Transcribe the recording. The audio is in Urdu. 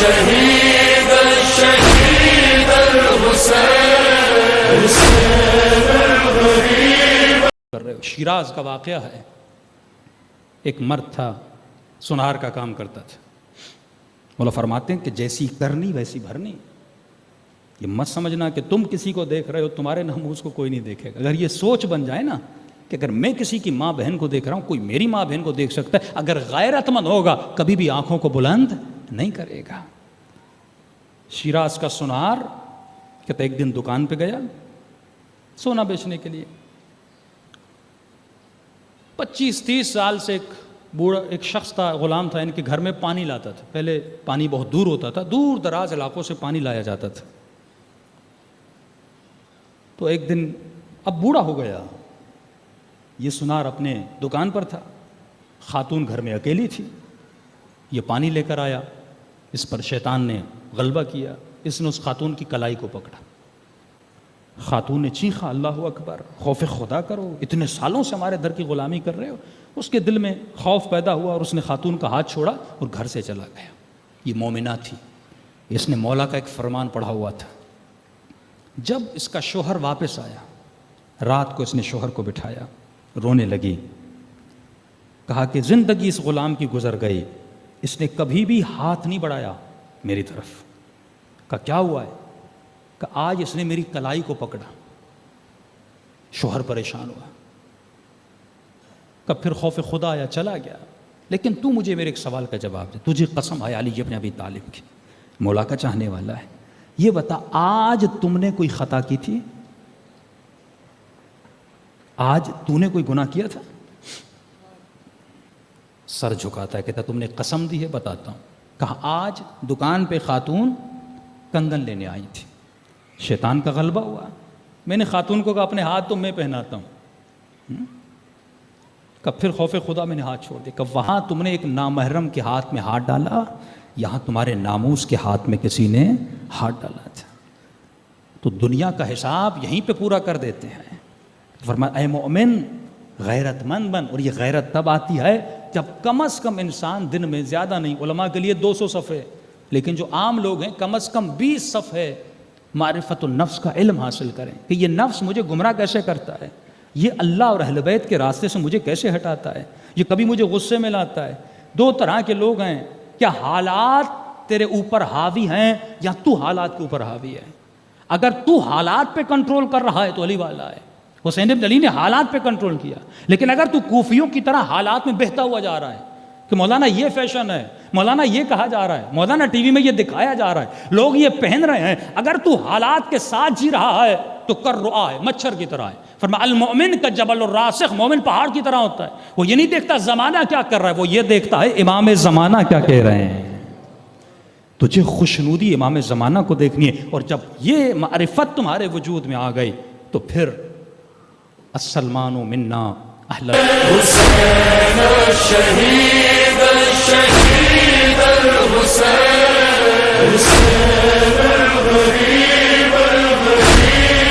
الشهيد الشهيد الحسين کر رہے ہو۔ شیراز کا واقعہ ہے، ایک مرد تھا، سنار کا کام کرتا تھا۔ مولا فرماتے ہیں کہ جیسی کرنی ویسی بھرنی۔ یہ مت سمجھنا کہ تم کسی کو دیکھ رہے ہو تمہارے ناموس کو کوئی نہیں دیکھے گا۔ اگر یہ سوچ بن جائے نا کہ اگر میں کسی کی ماں بہن کو دیکھ رہا ہوں، کوئی میری ماں بہن کو دیکھ سکتا ہے، اگر غیرت مند ہوگا کبھی بھی آنکھوں کو بلند نہیں کرے گا۔ شیراز کا سنار کہتا ایک دن دکان پہ گیا سونا بیچنے کے لیے۔ 25-30 سال سے ایک شخص تھا، غلام تھا، ان کے گھر میں پانی لاتا تھا۔ پہلے پانی بہت دور ہوتا تھا، دور دراز علاقوں سے پانی لایا جاتا تھا۔ تو ایک دن اب بوڑھا ہو گیا، یہ سنار اپنے دکان پر تھا، خاتون گھر میں اکیلی تھی، یہ پانی لے کر آیا، اس پر شیطان نے غلبہ کیا، اس نے اس خاتون کی کلائی کو پکڑا۔ خاتون نے چیخا اللہ اکبر، خوف خدا کرو، اتنے سالوں سے ہمارے در کی غلامی کر رہے ہو۔ اس کے دل میں خوف پیدا ہوا اور اس نے خاتون کا ہاتھ چھوڑا اور گھر سے چلا گیا۔ یہ مومنہ تھی، اس نے مولا کا ایک فرمان پڑھا ہوا تھا۔ جب اس کا شوہر واپس آیا، رات کو اس نے شوہر کو بٹھایا، رونے لگی، کہا کہ زندگی اس غلام کی گزر گئی، اس نے کبھی بھی ہاتھ نہیں بڑھایا میری طرف۔ کہا کیا ہوا ہے؟ کہ آج اس نے میری کلائی کو پکڑا۔ شوہر پریشان ہوا، کہ پھر خوف خدا آیا، چلا گیا۔ لیکن تو مجھے میرے ایک سوال کا جواب دے، تجھے قسم ہے علی ابن ابی طالب کی، مولا کا چاہنے والا ہے، یہ بتا آج تم نے کوئی خطا کی تھی؟ آج تو نے کوئی گناہ کیا تھا؟ سر جھکاتا ہے، کہتا تم نے قسم دی ہے؟ بتاتا ہوں۔ کہا آج دکان پہ خاتون کنگن لینے آئی تھی، شیطان کا غلبہ ہوا، میں نے خاتون کو کہا اپنے ہاتھ تو میں پہناتا ہوں، کہ پھر خوف خدا میں نے ہاتھ چھوڑ دیا۔ کہ وہاں تم نے ایک نامحرم کے ہاتھ میں ہاتھ ڈالا، یہاں تمہارے ناموس کے ہاتھ میں کسی نے ہاتھ ڈالا تھا۔ تو دنیا کا حساب یہیں پہ پورا کر دیتے ہیں۔ فرمایا اے مومن غیرت مند بن، اور یہ غیرت تب آتی ہے جب کم از کم انسان دن میں، زیادہ نہیں، علماء کے لیے 200 صفحے، لیکن جو عام لوگ ہیں کم از کم 20 صفحے معرفت النفس کا علم حاصل کریں کہ یہ نفس مجھے گمراہ کیسے کرتا ہے، یہ اللہ اور اہل بیت کے راستے سے مجھے کیسے ہٹاتا ہے، یہ کبھی مجھے غصے میں لاتا ہے۔ 2 طرح کے لوگ ہیں، کیا حالات تیرے اوپر حاوی ہیں یا تو حالات کے اوپر حاوی ہے؟ اگر تو حالات پہ کنٹرول کر رہا ہے تو علی والا ہے۔ حسین بن علی نے حالات پہ کنٹرول کیا، لیکن اگر تو کوفیوں کی طرح حالات میں بہتا ہوا جا رہا ہے کہ مولانا یہ فیشن ہے، مولانا یہ کہا جا رہا ہے، مولانا ٹی وی میں یہ دکھایا جا رہا ہے، لوگ یہ پہن رہے ہیں، اگر تو حالات کے ساتھ جی رہا ہے تو کر رعا ہے، مچھر کی طرح ہے۔ فرمایا المؤمن کا جبل الراسخ، مومن پہاڑ کی طرح ہوتا ہے، وہ یہ نہیں دیکھتا زمانہ کیا کر رہا ہے، وہ یہ دیکھتا ہے امام زمانہ کیا کہہ رہے ہیں۔ تجھے خوشنودی امام زمانہ کو دیکھنی ہے، اور جب یہ معرفت تمہارے وجود میں آ گئی تو پھر السلمان منا اہل حسین الشہید